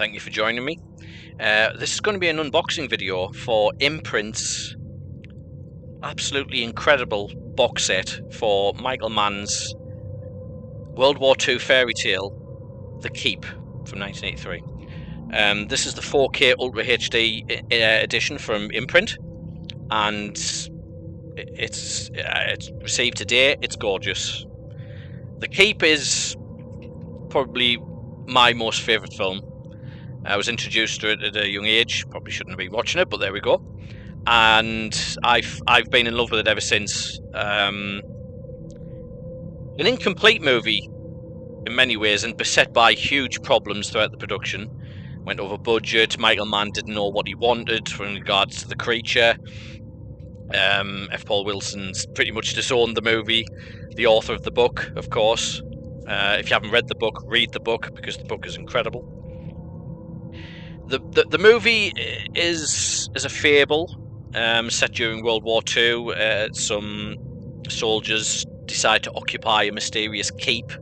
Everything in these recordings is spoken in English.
thank you for joining me. This is going to be an unboxing video for IMPRINT's absolutely incredible box set for Michael Mann's World War II fairy tale, The Keep, from 1983. This is the 4K Ultra HD edition from IMPRINT, and it's received today. It's gorgeous. The Keep is probably my most favourite film. I was introduced to it at a young age. Probably shouldn't have been watching it, but there we go. And I've been in love with it ever since. An incomplete movie in many ways, and beset by huge problems throughout the production. Went over budget. Michael Mann didn't know what he wanted in regards to the creature. F. Paul Wilson's pretty much disowned the movie. The author of the book, of course. If you haven't read the book, read the book, because the book is incredible. The movie is a fable set during World War II. Some soldiers decide to occupy a mysterious keep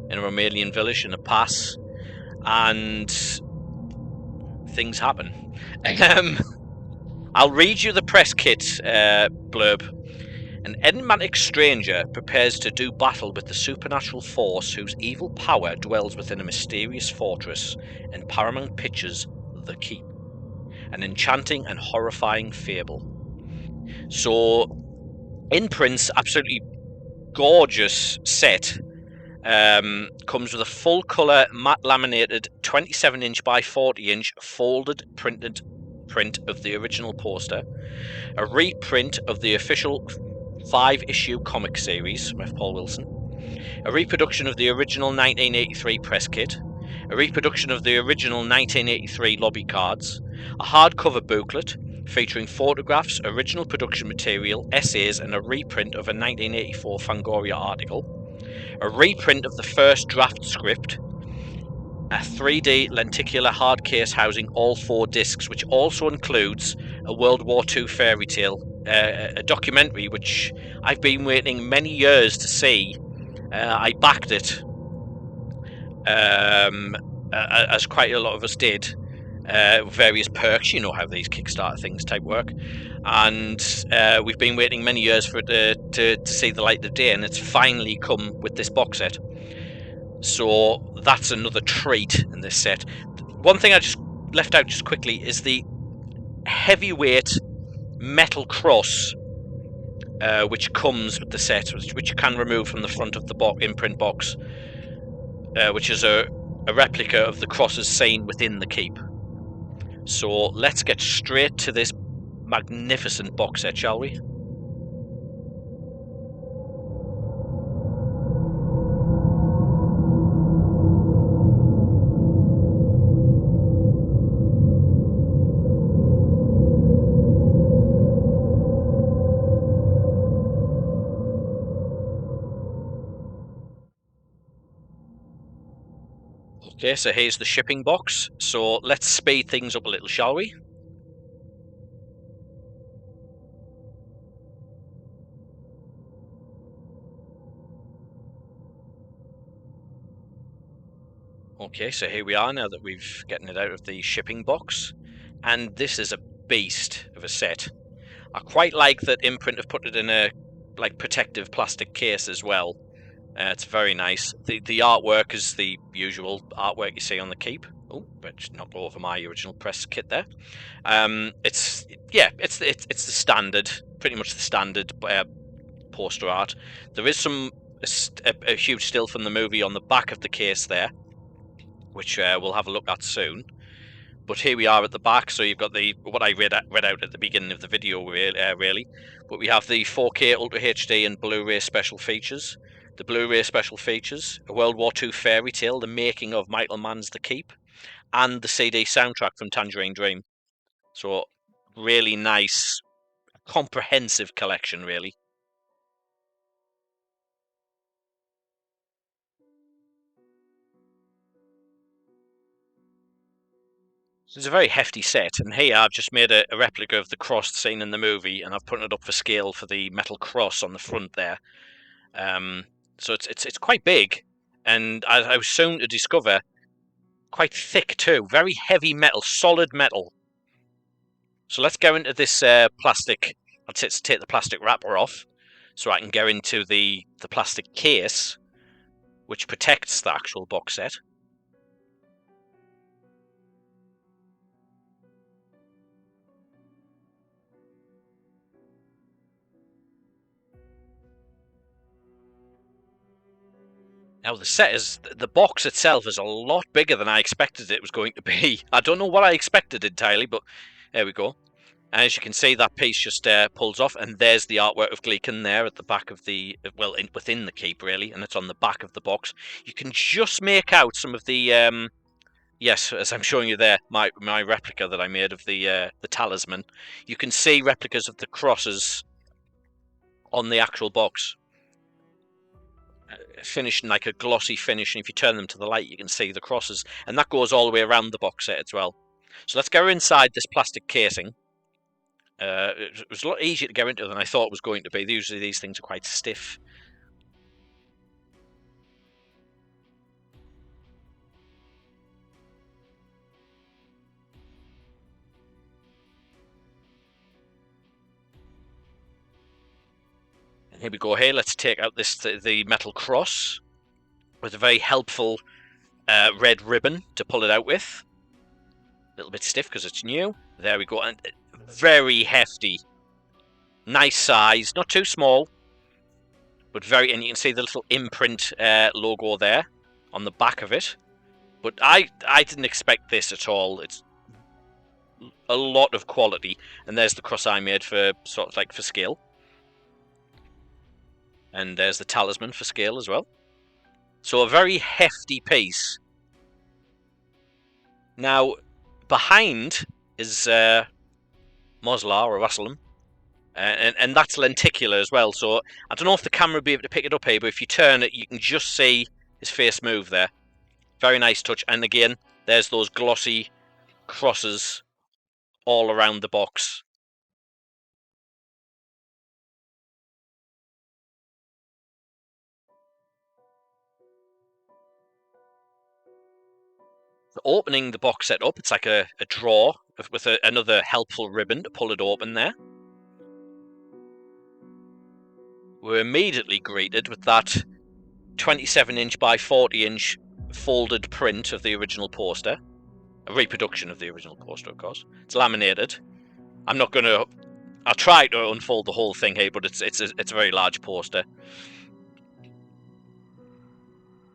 in a Romanian village in a pass, and things happen. I'll read you the press kit blurb. An enigmatic stranger prepares to do battle with the supernatural force whose evil power dwells within a mysterious fortress in Paramount Pictures' The Keep. An enchanting and horrifying fable. So, IMPRINT's absolutely gorgeous set comes with a full colour matte laminated 27-inch by 40-inch folded printed print of the original poster, a reprint of the official 5-issue comic series from F. Paul Wilson, a reproduction of the original 1983 press kit, a reproduction of the original 1983 lobby cards, a hardcover booklet featuring photographs, original production material, essays, and a reprint of a 1984 Fangoria article, a reprint of the first draft script, a 3D lenticular hard case housing all 4 discs, which also includes a World War II fairy tale, a documentary which I've been waiting many years to see. I backed it, as quite a lot of us did. Various perks, you know how these Kickstarter things type work, and we've been waiting many years for it to see the light of day, and it's finally come with this box set. So that's another treat in this set. One thing I just left out just quickly is the heavyweight metal cross which comes with the set, which you can remove from the front of the IMPRINT box, which is a replica of the crosses seen within the keep. So let's get straight to this magnificent box set, shall we? Okay, so here's the shipping box. So let's speed things up a little, shall we? Okay, so here we are now that we've gotten it out of the shipping box, and this is a beast of a set. I quite like that IMPRINT have put it in a protective plastic case as well. It's very nice. The artwork is the usual artwork you see on the keep. Oh, but knocked over my original press kit there. It's the standard, pretty much the standard poster art. There is a huge still from the movie on the back of the case there, which we'll have a look at soon. But here we are at the back, so you've got what I read out at the beginning of the video, really. But we have the 4K Ultra HD and Blu-ray special features. The Blu-ray special features a World War II fairy tale, the making of Michael Mann's The Keep, and the CD soundtrack from Tangerine Dream. So really nice, comprehensive collection, really. So it's a very hefty set, and here I've just made a replica of the cross seen in the movie, and I've put it up for scale for the metal cross on the front there. So it's quite big, and I was soon to discover Quite thick too, very heavy metal, solid metal. So let's go into this plastic. Let's take the plastic wrapper off, so I can go into the plastic case, which protects the actual box set. Now the box itself is a lot bigger than I expected it was going to be. I don't know what I expected entirely, but there we go. And as you can see, that piece just pulls off, and there's the artwork of Gleekan there at the back of the, well, within the keep really, and it's on the back of the box. You can just make out some of the, yes, as I'm showing you there, my replica that I made of the talisman. You can see replicas of the crosses on the actual box. Finished in like a glossy finish, and if you turn them to the light, you can see the crosses, and that goes all the way around the box set as well. So let's go inside this plastic casing. It was a lot easier to go into than I thought it was going to be. Usually these things are quite stiff. And here we go. Here, let's take out the metal cross with a very helpful red ribbon to pull it out with. A little bit stiff because it's new. There we go. And very hefty. Nice size, not too small, but very, and you can see the little imprint logo there on the back of it. But I didn't expect this at all. It's a lot of quality, and there's the cross I made for sort of like for scale, and there's the talisman for scale as well. So a very hefty piece. Now behind is Moslar or Rassalam. And that's lenticular as well, so I don't know if the camera will be able to pick it up here, but if you turn it, you can just see his face move there. Very nice touch, and again, there's those glossy crosses all around the box. So opening the box set up, it's like a drawer with another helpful ribbon to pull it open there. We're immediately greeted with that 27-inch by 40-inch folded print of the original poster. A reproduction of the original poster, of course. It's laminated. I'm not going to... I'll try to unfold the whole thing here, but it's a very large poster.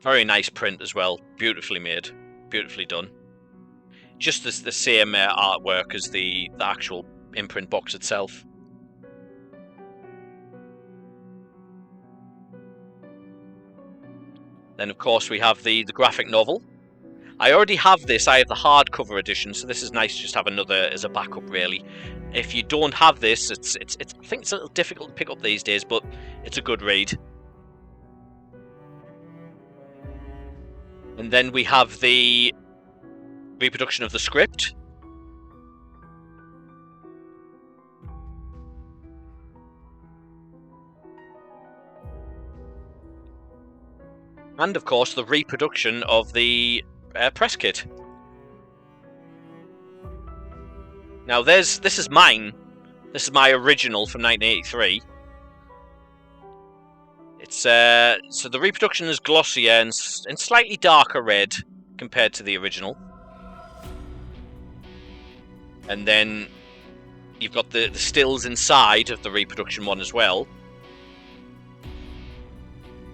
Very nice print as well. Beautifully made. Beautifully done. Just as the same artwork as the actual imprint box itself. Then, of course, we have the graphic novel. I already have this. I have the hardcover edition, so this is nice to just have another as a backup, really. If you don't have this, I think it's a little difficult to pick up these days, but it's a good read. And then we have the reproduction of the script. And, of course, the reproduction of the press kit. Now, this is mine. This is my original from 1983. It's so the reproduction is glossier and slightly darker red compared to the original. And then you've got the stills inside of the reproduction one as well.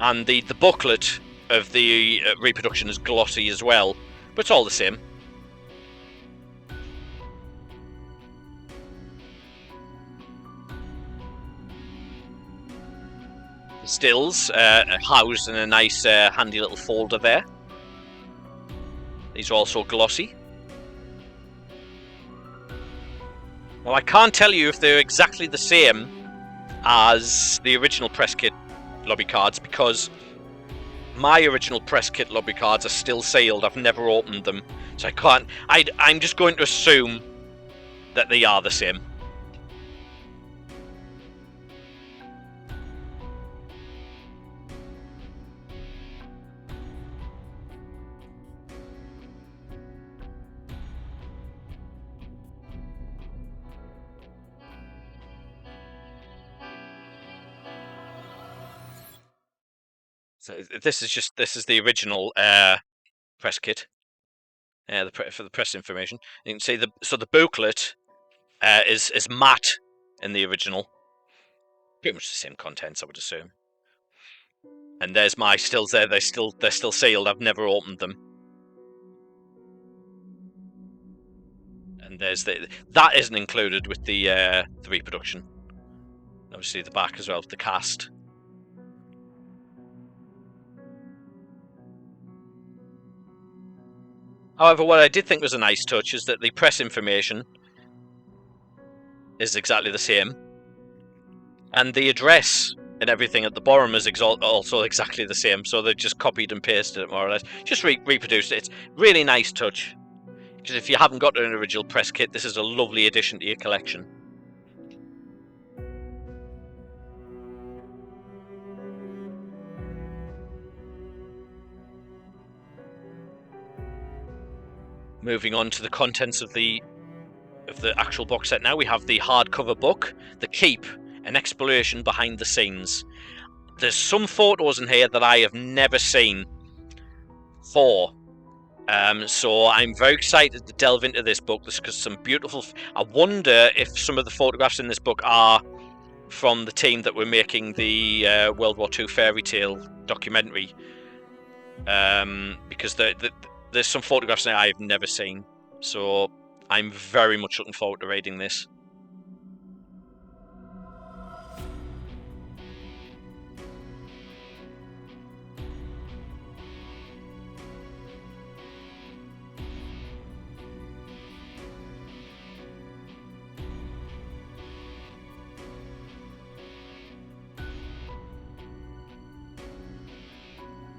And the booklet of the reproduction is glossy as well, but it's all the same. The stills are housed in a nice handy little folder there. These are also glossy. Well, I can't tell you if they're exactly the same as the original press kit lobby cards, because my original press kit lobby cards are still sealed. I've never opened them, so I can't. I'm just going to assume that they are the same. So this is the original press kit. For the press information. You can see the booklet is matte in the original. Pretty much the same contents, I would assume. And there's my stills there. They're still sealed. I've never opened them. And there's that isn't included with the reproduction. Obviously the back as well, the cast. However, what I did think was a nice touch is that the press information is exactly the same, and the address and everything at the bottom is also exactly the same. So they just copied and pasted it more or less, just reproduced it. It's really nice touch, because if you haven't got an original press kit, this is a lovely addition to your collection. Moving on to the contents of the actual box set now, we have the hardcover book, The Keep, an exploration behind the scenes. There's some photos in here that I have never seen before. So I'm very excited to delve into this book. There's some beautiful... I wonder if some of the photographs in this book are from the team that were making the World War II fairy tale documentary. Because there's some photographs that I've never seen. So I'm very much looking forward to reading this.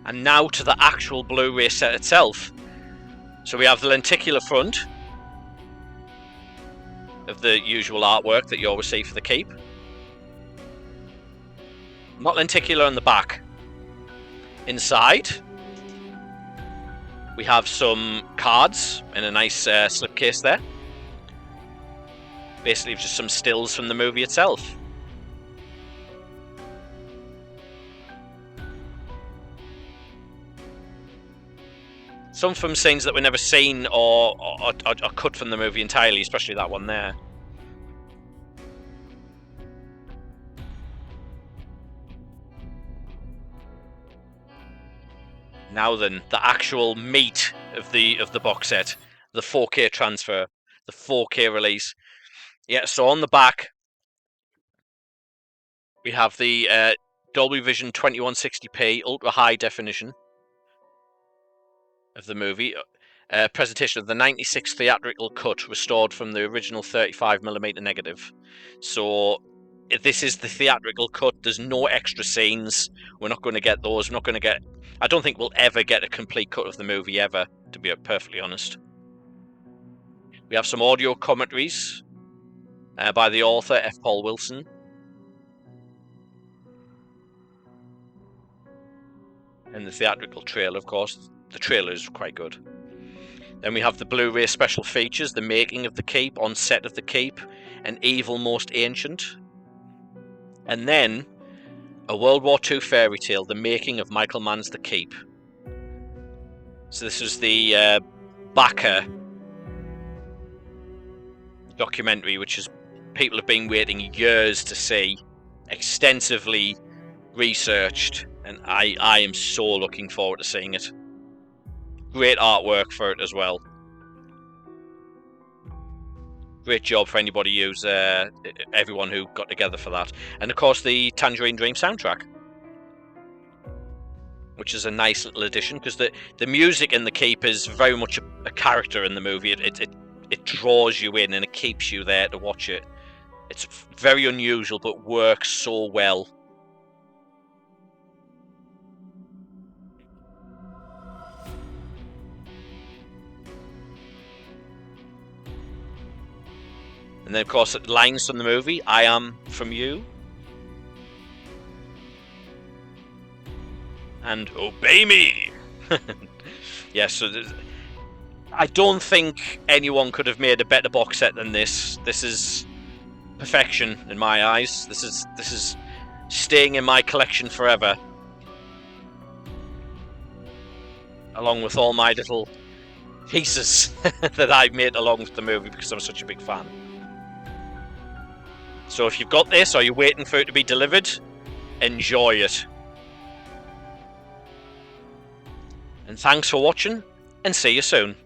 And now to the actual Blu-ray set itself. So we have the lenticular front of the usual artwork that you always see for the Keep. Not lenticular on the back. Inside, we have some cards in a nice slipcase there. Basically just some stills from the movie itself. Some from scenes that were never seen or cut from the movie entirely, especially that one there. Now then, the actual meat of the box set, the 4K transfer, the 4K release. Yeah, so on the back we have the Dolby Vision 2160p ultra high definition of the movie. Presentation of the 96 theatrical cut restored from the original 35mm negative. So this is the theatrical cut. There's no extra scenes. We're not going to get those. We're not going to get... I don't think we'll ever get a complete cut of the movie ever, to be perfectly honest. We have some audio commentaries by the author, F. Paul Wilson. And the theatrical trailer, of course. The trailer is quite good. Then we have the Blu-ray special features, the making of the Keep, on set of the Keep, An Evil Most Ancient. And then a World War II fairy tale, the making of Michael Mann's The Keep. So this is the backer documentary, which is people have been waiting years to see, extensively researched, and I am so looking forward to seeing it. Great artwork for it as well. Great job for anybody who's everyone who got together for that. And of course the Tangerine Dream soundtrack, which is a nice little addition, because the music in The Keep is very much a character in the movie. It draws you in and it keeps you there to watch it. It's very unusual but works so well. And then, of course, lines from the movie, I am from you. And obey me. Yes, so I don't think anyone could have made a better box set than this. This is perfection in my eyes. This is staying in my collection forever. along with all my little pieces that I've made along with the movie because I'm such a big fan. So if you've got this or you're waiting for it to be delivered, enjoy it. And thanks for watching, and see you soon.